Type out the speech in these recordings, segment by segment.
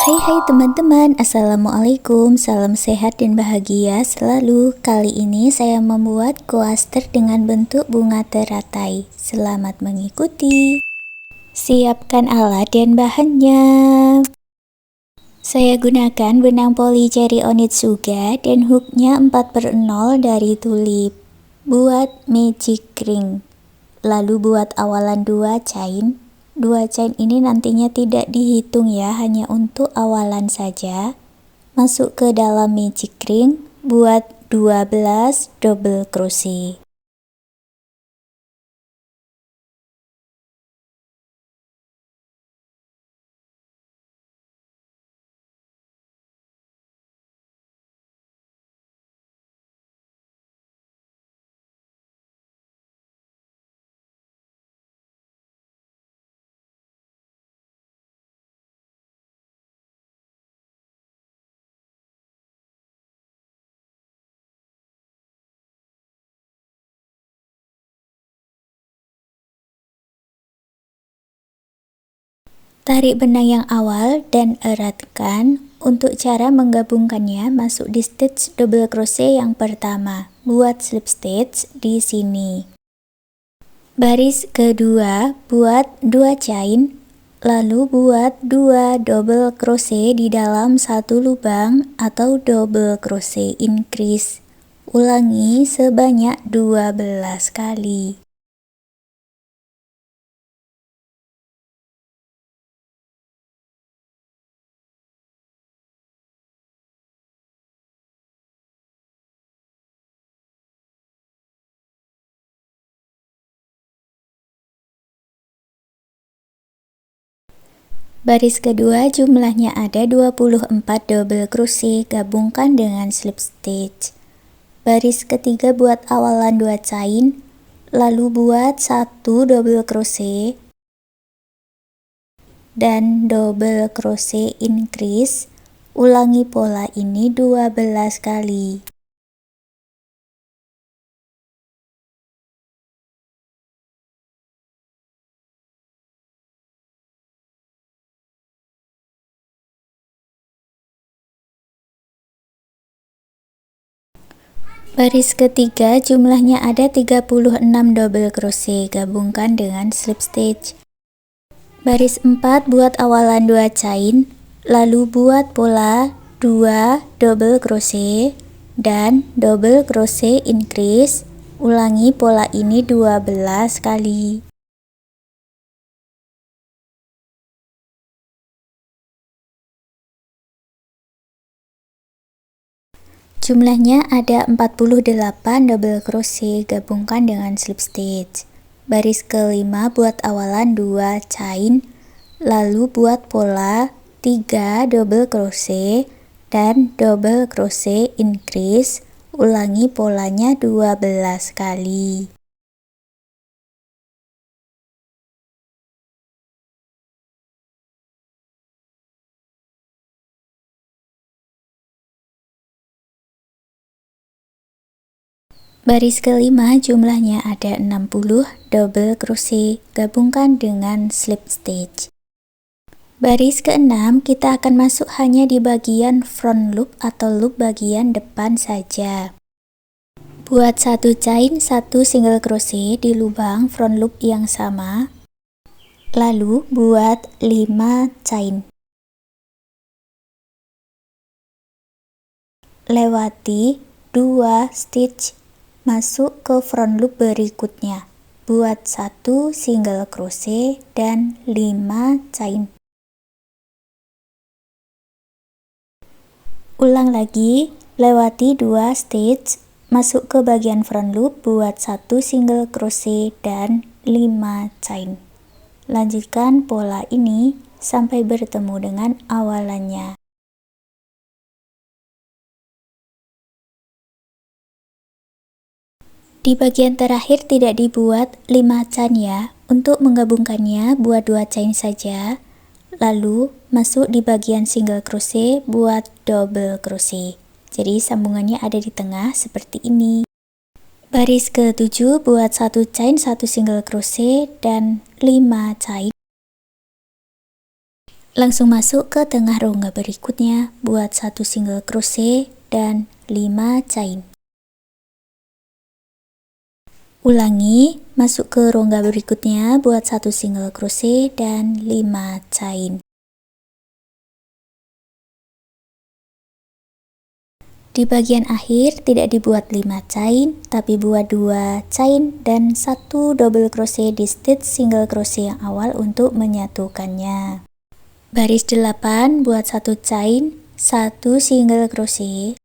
Hai teman-teman, Assalamualaikum, salam sehat dan bahagia selalu. Kali ini saya membuat koaster dengan bentuk bunga teratai. Selamat mengikuti. Siapkan alat dan bahannya. Saya gunakan benang poli Cherry Onitsuga dan hooknya 4/0 dari tulip. Buat magic ring. Lalu buat awalan 2 chain. 2 chain ini nantinya tidak dihitung ya, hanya untuk awalan saja. Masuk ke dalam magic ring, buat 12 double crochet. Tarik benang yang awal dan eratkan. Untuk cara menggabungkannya, masuk di stitch double crochet yang pertama. Buat slip stitch di sini. Baris kedua, buat 2 chain, lalu buat 2 double crochet di dalam satu lubang atau double crochet increase. Ulangi sebanyak 12 kali. Baris kedua jumlahnya ada 24 double crochet, gabungkan dengan slip stitch. Baris ketiga buat awalan 2 chain, lalu buat 1 double crochet dan double crochet increase. Ulangi pola ini 12 kali. Baris ketiga jumlahnya ada 36 double crochet, gabungkan dengan slip stitch. Baris 4 buat awalan 2 chain, lalu buat pola 2 double crochet dan double crochet increase. Ulangi pola ini 12 kali. Jumlahnya ada 48 double crochet, gabungkan dengan slip stitch. Baris kelima buat awalan 2 chain, lalu buat pola 3 double crochet dan double crochet increase. Ulangi polanya 12 kali. Baris kelima jumlahnya ada 60 double crochet, gabungkan dengan slip stitch. Baris keenam kita akan masuk hanya di bagian front loop atau loop bagian depan saja. Buat 1 chain 1 single crochet di lubang front loop yang sama, lalu buat 5 chain. Lewati 2 stitch, masuk ke front loop berikutnya. Buat 1 single crochet dan 5 chain. Ulang lagi, lewati 2 stitch, masuk ke bagian front loop, buat 1 single crochet dan 5 chain. Lanjutkan pola ini sampai bertemu dengan awalannya. Di bagian terakhir tidak dibuat 5 chain ya. Untuk menggabungkannya buat 2 chain saja. Lalu masuk di bagian single crochet, buat double crochet. Jadi sambungannya ada di tengah seperti ini. Baris ke-7 buat 1 chain 1 single crochet dan 5 chain. Langsung masuk ke tengah rongga berikutnya, buat 1 single crochet dan 5 chain. Ulangi, masuk ke rongga berikutnya, buat 1 single crochet dan 5 chain. Di bagian akhir tidak dibuat 5 chain, tapi buat 2 chain dan 1 double crochet di stitch single crochet yang awal untuk menyatukannya. Baris 8 buat 1 chain, 1 single crochet.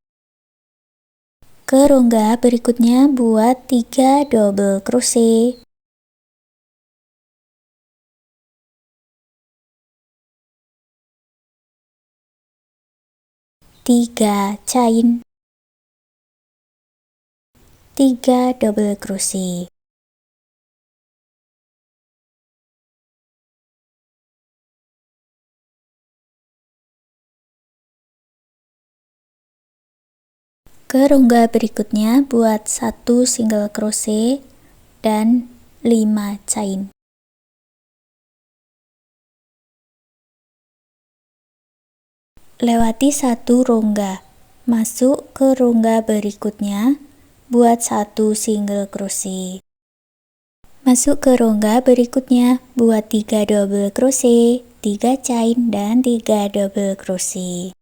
Ke rongga berikutnya buat 3 double crochet. Tiga chain, 3 double crochet. Ke rongga berikutnya buat 1 single crochet dan 5 chain. Lewati 1 rongga, masuk ke rongga berikutnya, buat 1 single crochet. Masuk ke rongga berikutnya, buat 3 double crochet, 3 chain dan 3 double crochet.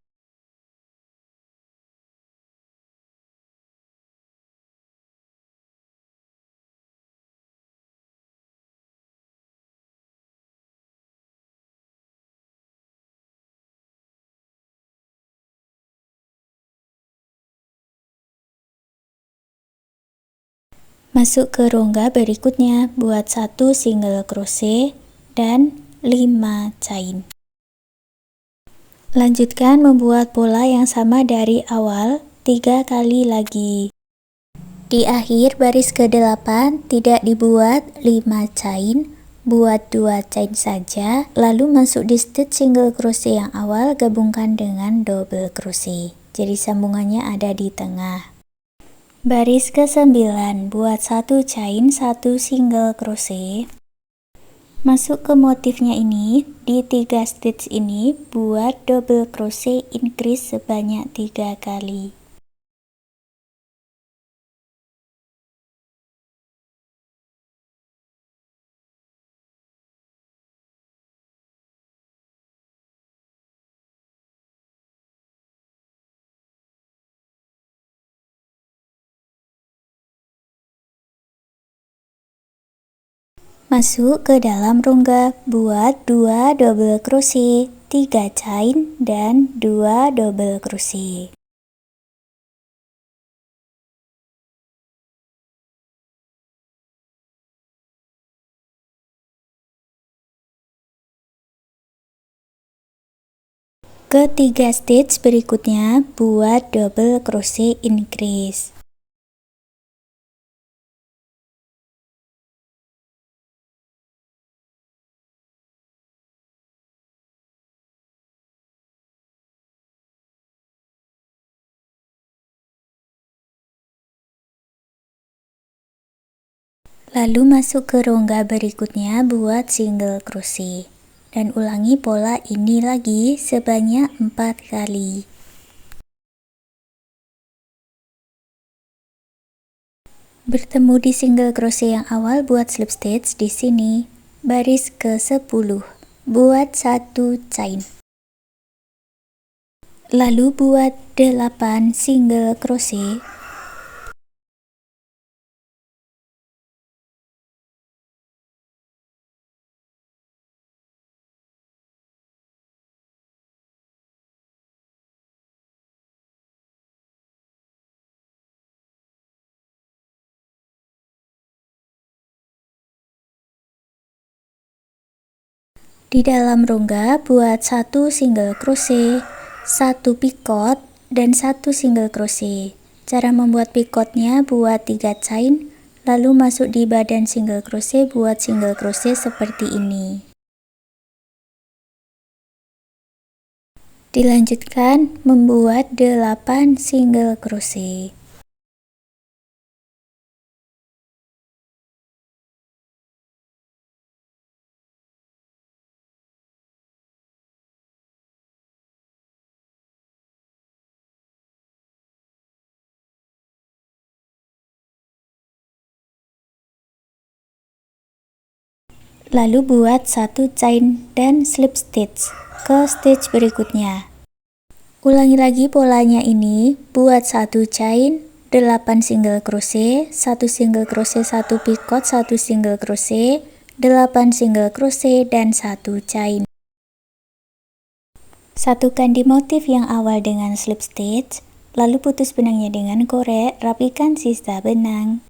Masuk ke rongga berikutnya, buat 1 single crochet dan 5 chain. Lanjutkan membuat pola yang sama dari awal 3 kali lagi. Di akhir baris ke-8 tidak dibuat 5 chain, buat 2 chain saja, lalu masuk di stitch single crochet yang awal, gabungkan dengan double crochet. Jadi sambungannya ada di tengah. Baris ke-9 buat 1 chain, 1 single crochet. Masuk ke motifnya ini, di 3 stitch ini buat double crochet increase sebanyak 3 kali. Masuk ke dalam rongga, buat 2 double crochet, 3 chain dan 2 double crochet. Ke 3 stitch berikutnya buat double crochet increase. Lalu masuk ke rongga berikutnya buat single crochet dan ulangi pola ini lagi sebanyak 4 kali. Bertemu di single crochet yang awal, buat slip stitch di sini. Baris ke-10 buat 1 chain. Lalu buat 8 single crochet. Di dalam rongga buat 1 single crochet, 1 picot dan 1 single crochet. Cara membuat picotnya buat 3 chain, lalu masuk di badan single crochet, buat single crochet seperti ini. Dilanjutkan membuat 8 single crochet. Lalu buat satu chain dan slip stitch ke stitch berikutnya. Ulangi lagi polanya ini, buat satu chain, 8 single crochet, 1 single crochet, 1 picot, 1 single crochet, 8 single crochet, dan 1 chain. Satukan di motif yang awal dengan slip stitch, lalu putus benangnya dengan korek, rapikan sisa benang.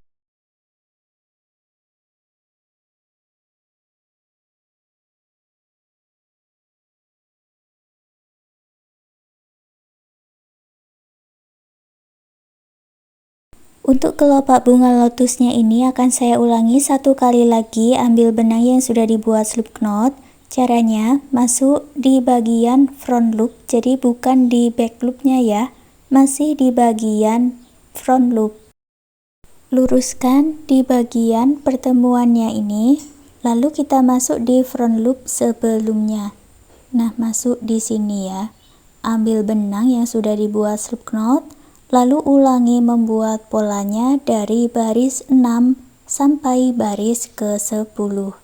Untuk kelopak bunga lotusnya ini akan saya ulangi satu kali lagi, ambil benang yang sudah dibuat slip knot. Caranya masuk di bagian front loop, jadi bukan di back loopnya ya, masih di bagian front loop. Luruskan di bagian pertemuannya ini, lalu kita masuk di front loop sebelumnya. Nah, masuk di sini ya. Ambil benang yang sudah dibuat slip knot, lalu ulangi membuat polanya dari baris 6 sampai baris ke-10.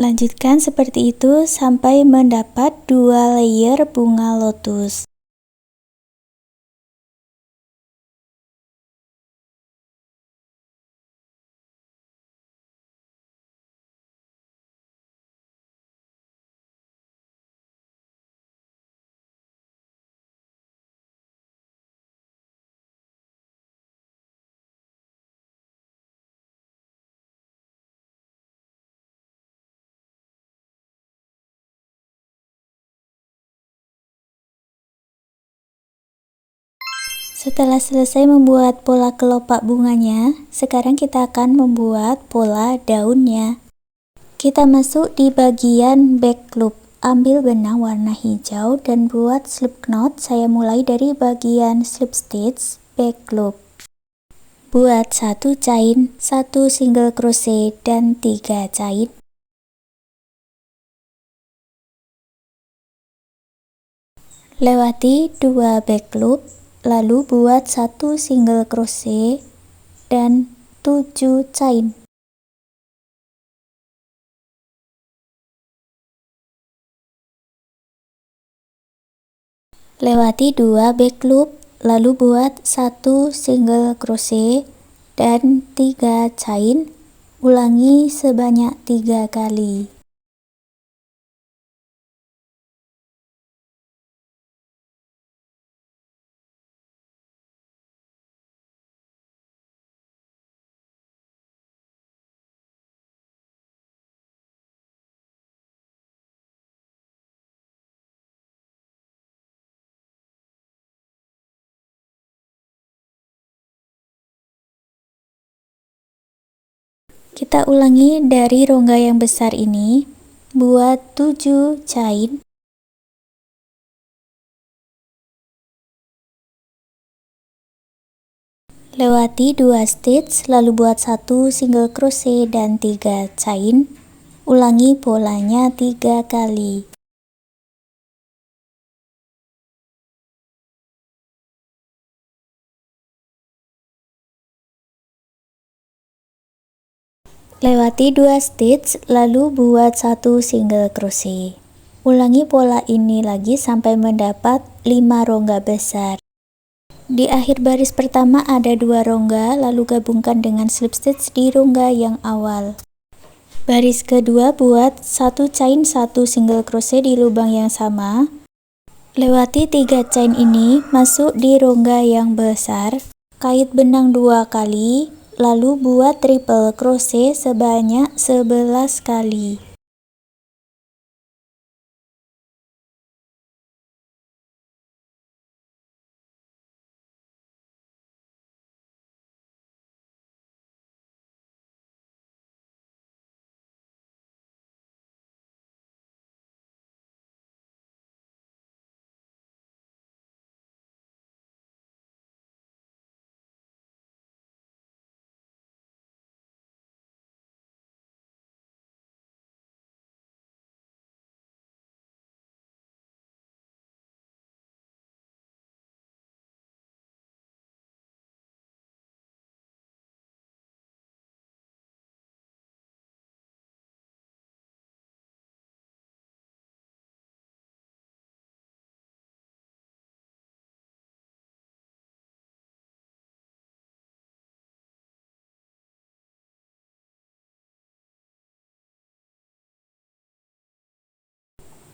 Lanjutkan seperti itu sampai mendapat 2 layer bunga lotus. Setelah selesai membuat pola kelopak bunganya, sekarang kita akan membuat pola daunnya. Kita masuk di bagian back loop. Ambil benang warna hijau dan buat slip knot. Saya mulai dari bagian slip stitch back loop. Buat satu chain, 1 single crochet, dan 3 chain. Lewati 2 back loop, lalu buat 1 single crochet dan 7 chain. Lewati 2 back loop, lalu buat 1 single crochet dan 3 chain. Ulangi sebanyak 3 kali. Kita ulangi dari rongga yang besar ini, buat 7 chain. Lewati 2 stitch, lalu buat 1 single crochet dan 3 chain. Ulangi polanya 3 kali. Lewati 2 stitch, lalu buat 1 single crochet. Ulangi pola ini lagi sampai mendapat 5 rongga besar. Di akhir baris pertama ada 2 rongga, lalu gabungkan dengan slip stitch di rongga yang awal. Baris kedua buat 1 chain 1 single crochet di lubang yang sama. Lewati 3 chain ini, masuk di rongga yang besar. Kait benang 2 kali, lalu buat triple crochet sebanyak 11 kali.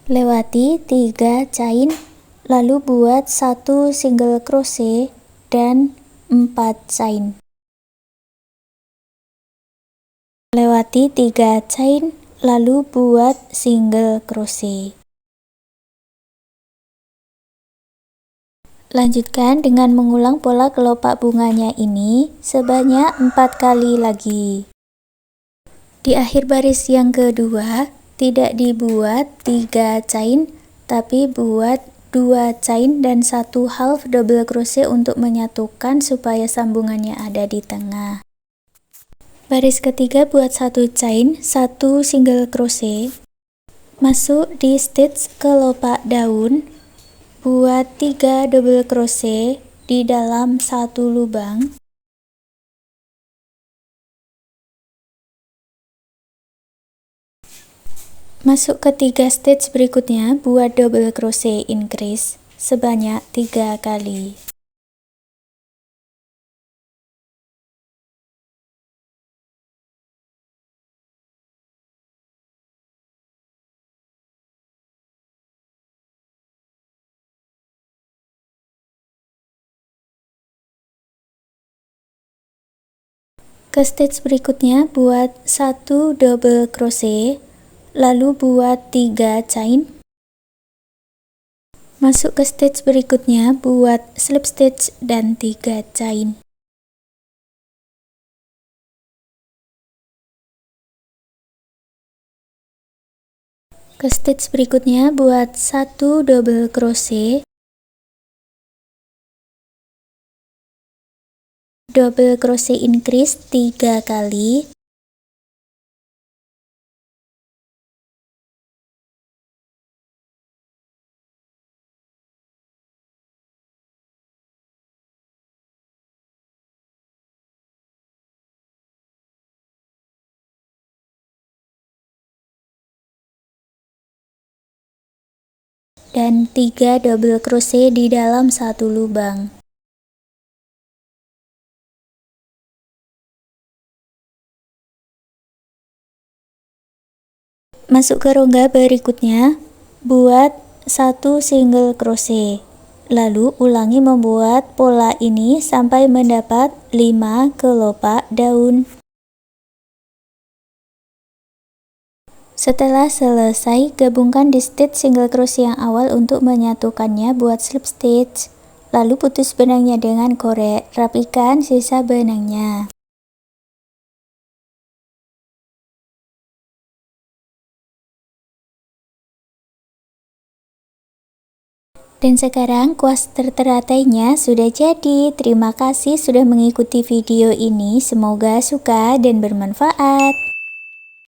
Lewati 3 chain, lalu buat 1 single crochet dan 4 chain. Lewati 3 chain, lalu buat single crochet. Lanjutkan dengan mengulang pola kelopak bunganya ini sebanyak 4 kali lagi. Di akhir baris yang kedua, tidak dibuat 3 chain, tapi buat 2 chain dan 1 half double crochet untuk menyatukan supaya sambungannya ada di tengah. Baris ketiga buat 1 chain, 1 single crochet, masuk di stitch kelopak daun, buat 3 double crochet di dalam 1 lubang. Masuk ke 3 stitch berikutnya, buat double crochet increase sebanyak 3 kali. Ke stitch berikutnya, buat 1 double crochet, lalu buat 3 chain. Masuk ke stitch berikutnya, buat slip stitch dan 3 chain. Ke stitch berikutnya, buat 1 double crochet, double crochet increase 3 kali, dan 3 double crochet di dalam 1 lubang. Masuk ke rongga berikutnya, buat 1 single crochet, lalu ulangi membuat pola ini sampai mendapat 5 kelopak daun. Setelah selesai, gabungkan di stitch single crochet yang awal untuk menyatukannya buat slip stitch, lalu putus benangnya dengan korek, rapikan sisa benangnya. Dan sekarang kuas teratainya sudah jadi. Terima kasih sudah mengikuti video ini, semoga suka dan bermanfaat.